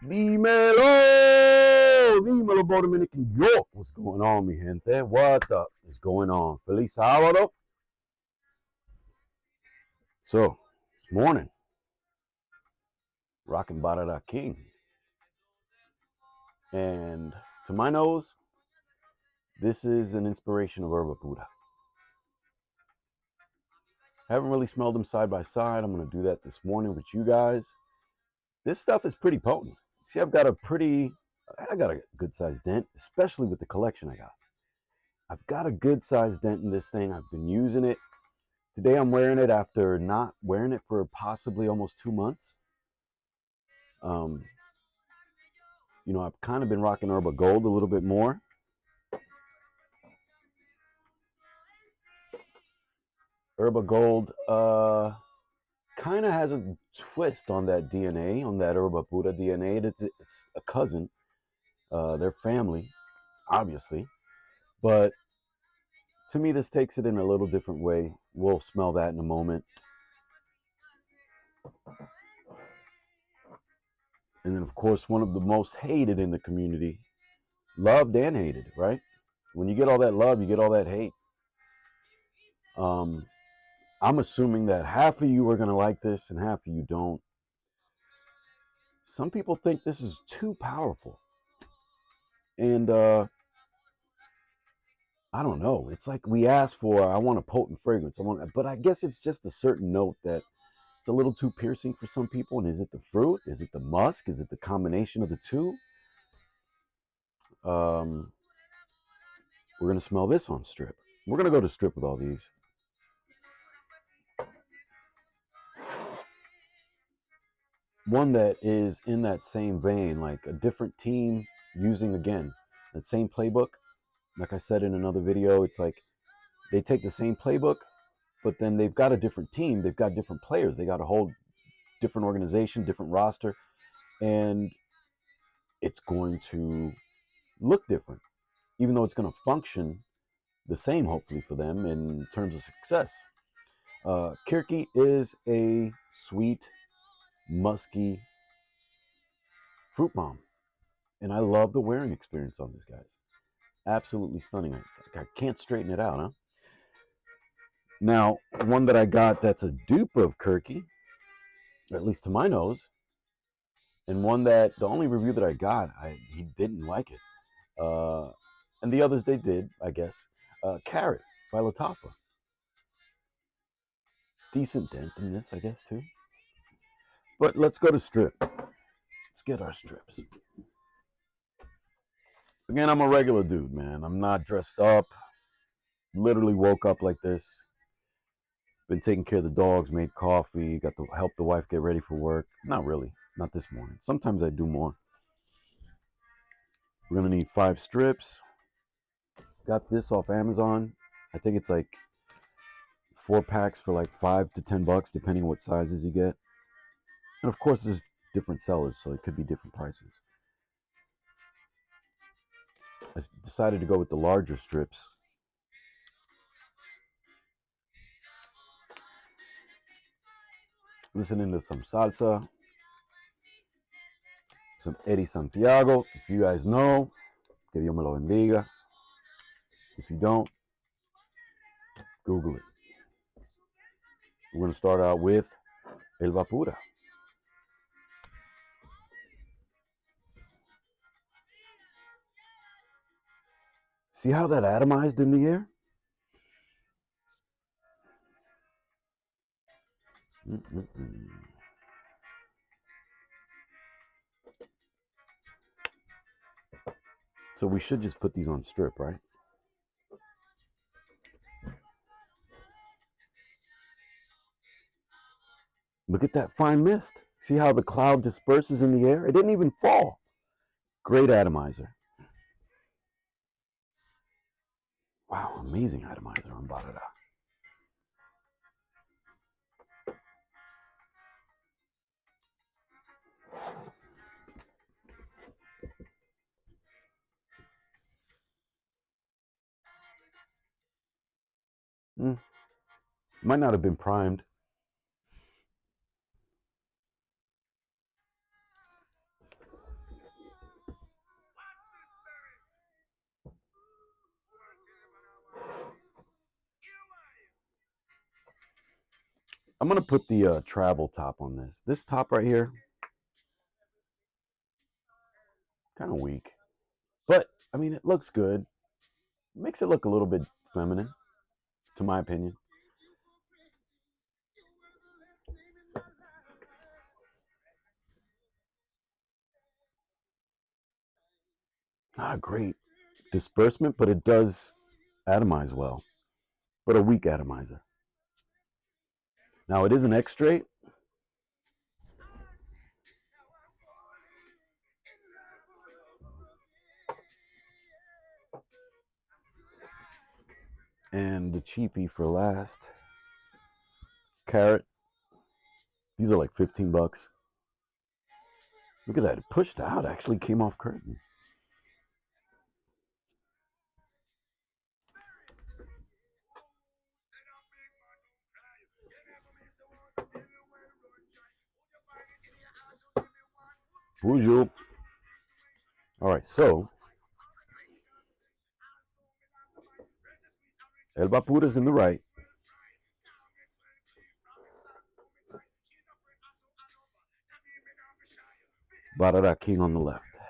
Dímelo, dímelo, Dominican York. What's going on, mi gente? What up is going on? Feliz sábado. So, this morning, rocking Bharara King. And to my nose, this is an inspiration of Erba Pura. Haven't really smelled them side by side. I'm going to do that this morning with you guys. This stuff is pretty potent. See, I got a good sized dent, especially with the collection I got. I've got a good sized dent in this thing. I've been using it. Today I'm wearing it after not wearing it for possibly almost 2 months. I've kind of been rocking Erba Gold a little bit more. Erba Gold kind of has a twist on that DNA, on that Erba Pura DNA. It's a cousin. They're family, obviously. But to me, this takes it in a little different way. We'll smell that in a moment. And then, of course, one of the most hated in the community. Loved and hated, right? When you get all that love, you get all that hate. I'm assuming that half of you are going to like this and half of you don't. Some people think this is too powerful. And I don't know. It's like we asked for, I want a potent fragrance. But I guess it's just a certain note that it's a little too piercing for some people. And is it the fruit? Is it the musk? Is it the combination of the two? We're going to smell this on strip. We're going to go to strip with all these. One that is in that same vein, like a different team using, again, that same playbook. Like I said in another video, it's like they take the same playbook, but then they've got a different team. They've got different players. They got a whole different organization, different roster, and it's going to look different, even though it's going to function the same, hopefully, for them in terms of success. Kirky is a sweet, musky fruit bomb, and I love the wearing experience on this, guys. Absolutely stunning. I can't straighten it out, huh? Now, one that I got that's a dupe of Kirky, at least to my nose, and one that the only review that I got, he didn't like it. And the others, they did, I guess. Carrot by Lattafa. Decent dent in this, I guess, too. But let's go to strip. Let's get our strips. Again, I'm a regular dude, man. I'm not dressed up. Literally woke up like this. Been taking care of the dogs, made coffee, got to help the wife get ready for work. Not really. Not this morning. Sometimes I do more. We're going to need 5 strips. Got this off Amazon. I think it's like 4 packs for like $5 to $10, depending on what sizes you get. And of course, there's different sellers, so it could be different prices. I decided to go with the larger strips. Listening to some salsa, some Eddie Santiago. If you guys know, que Dios me lo bendiga. If you don't, Google it. We're going to start out with Erba Pura. See how that atomized in the air? So we should just put these on strip, right? Look at that fine mist. See how the cloud disperses in the air? It didn't even fall. Great atomizer. Wow, amazing atomizer on Bharara. Might not have been primed. I'm gonna put the travel top on this. This top right here, kind of weak, but I mean it looks good. It makes it look a little bit feminine, to my opinion. Not a great disbursement, but it does atomize well, but a weak atomizer. Now it is an X straight. And the cheapie for last. Carrot. These are like 15 bucks. Look at that. It pushed out. Actually came off curtain. Bonjour. All right, so Erba Pura is in the right. Bharara King on the left.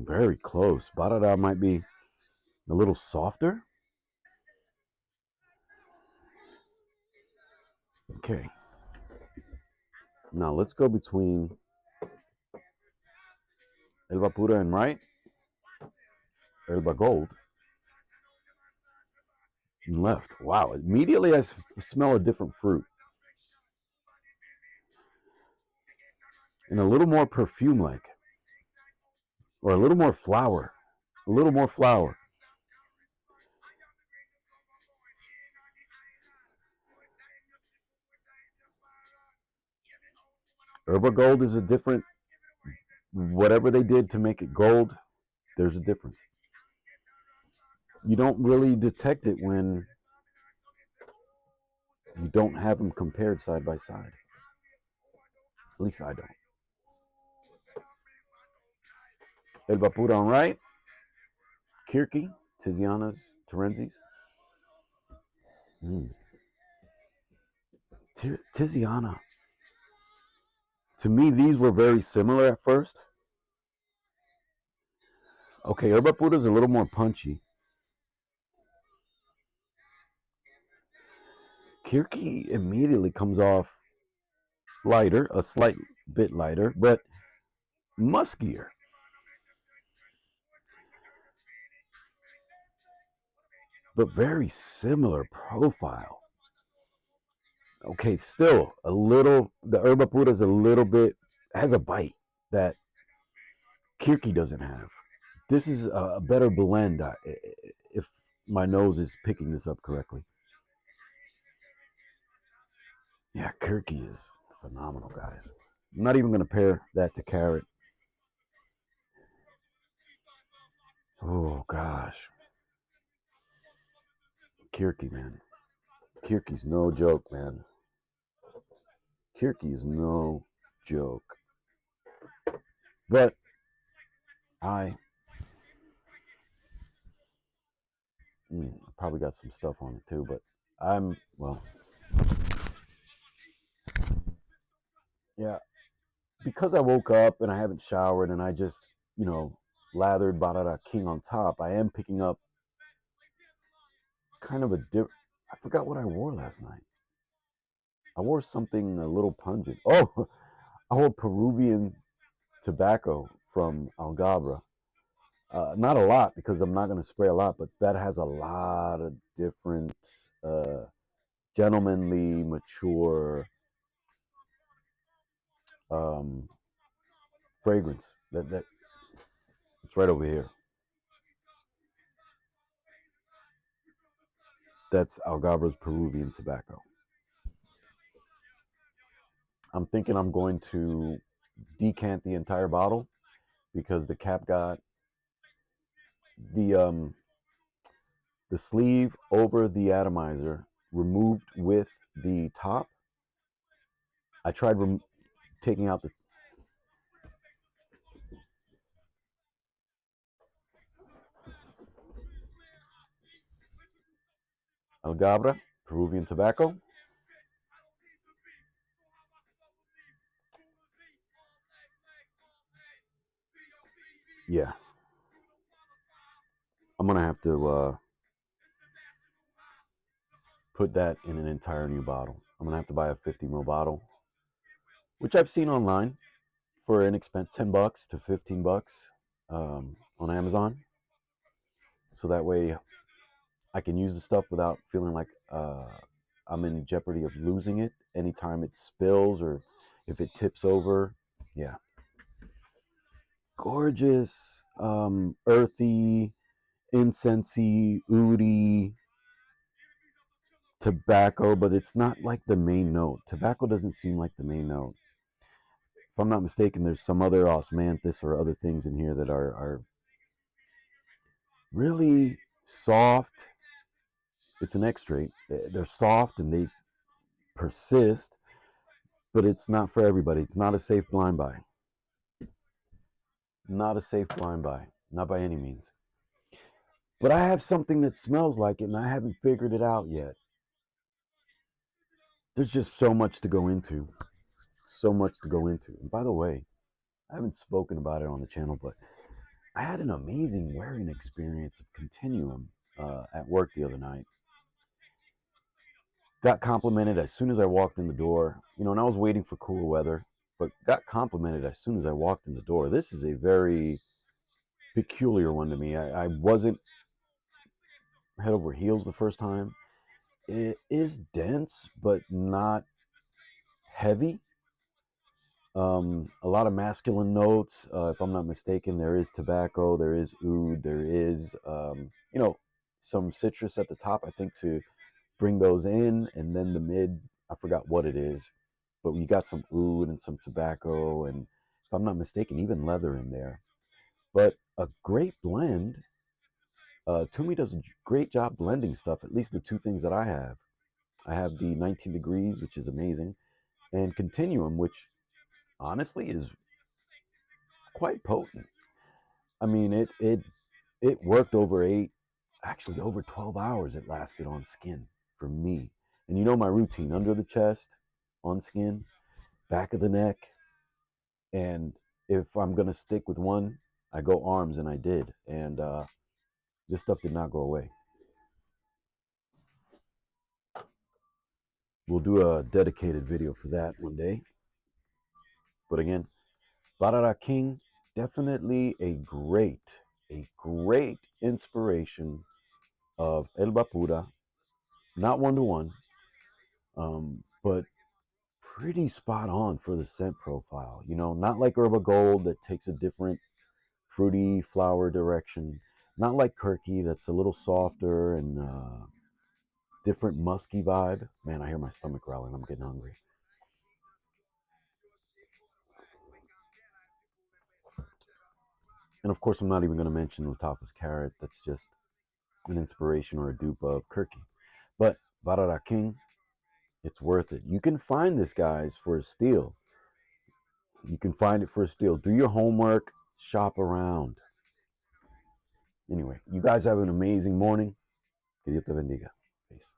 Very close. Bharara might be a little softer. Okay. Now let's go between Erba Pura and right. Erba Gold and left. Wow. Immediately I smell a different fruit. And a little more perfume like. Or a little more flower. A little more flower. Erba Gold is a different, whatever they did to make it gold, there's a difference. You don't really detect it when you don't have them compared side by side. At least I don't. Erba Pura on right. Kirki, Tiziana's, Terenzi's. Tiziana. To me, these were very similar at first. Okay, Erba Pura is a little more punchy. Kirki immediately comes off lighter, a slight bit lighter, but muskier. But very similar profile. Okay, still a little, the Erba Pura is a little bit, has a bite that Kirki doesn't have. This is a better blend, if my nose is picking this up correctly. Yeah, Kirki is phenomenal, guys. I'm not even going to pair that to carrot. Oh, gosh. Kirki, man. Kirki's no joke, man. Kirki is no joke. But I probably got some stuff on it too, but well, yeah, because I woke up and I haven't showered and I just, lathered Bharara King on top, I am picking up kind of I forgot what I wore last night. I wore something a little pungent. Oh, I wore Peruvian tobacco from Algabra. Not a lot because I'm not going to spray a lot, but that has a lot of different gentlemanly, mature um, fragrance. That it's right over here. That's Algabra's Peruvian tobacco. I'm thinking I'm going to decant the entire bottle because the cap got the the sleeve over the atomizer removed with the top, I tried taking out the Algabra, Peruvian tobacco. Yeah, I'm gonna have to put that in an entire new bottle. I'm gonna have to buy a 50 ml bottle, which I've seen online for inexpensive, $10 to $15 on Amazon. So that way I can use the stuff without feeling like I'm in jeopardy of losing it anytime it spills or if it tips over. Yeah, gorgeous, earthy, incensey, oody tobacco, but it's not like the main note. Tobacco doesn't seem like the main note. If I'm not mistaken, there's some other osmanthus or other things in here that are really soft. It's an extrait. They're soft and they persist, but it's not for everybody. It's not a safe blind buy. Not a safe blind buy. Not by any means. But I have something that smells like it and I haven't figured it out yet. There's just so much to go into. So much to go into. And by the way, I haven't spoken about it on the channel, but I had an amazing wearing experience of Continuum at work the other night. Got complimented as soon as I walked in the door, and I was waiting for cooler weather, but got complimented as soon as I walked in the door. This is a very peculiar one to me. I wasn't head over heels the first time. It is dense, but not heavy. A lot of masculine notes. If I'm not mistaken, there is tobacco, there is oud, there is, some citrus at the top, I think, to bring those in. And then the mid, I forgot what it is, but you got some oud and some tobacco. And if I'm not mistaken, even leather in there. But a great blend. Toomey does a great job blending stuff, at least the two things that I have. I have the 19 degrees, which is amazing, and Continuum, which honestly is quite potent. I mean, it worked over actually over 12 hours. It lasted on skin for me. And you know my routine: under the chest, on skin, back of the neck, and if I'm gonna stick with one, I go arms, and I did. And this stuff did not go away. We'll do a dedicated video for that one day. But again, Bharara King, definitely a great inspiration of Erba Pura. Not one-to-one, but pretty spot on for the scent profile. Not like Herba Gold that takes a different fruity flower direction. Not like Kirky that's a little softer and different musky vibe. Man, I hear my stomach growling. I'm getting hungry. And of course, I'm not even going to mention Latafa's Carrot. That's just an inspiration or a dupe of Kirky. But Bharara King, it's worth it. You can find this, guys, for a steal. You can find it for a steal. Do your homework, shop around. Anyway, you guys have an amazing morning. Que Dios te bendiga. Peace.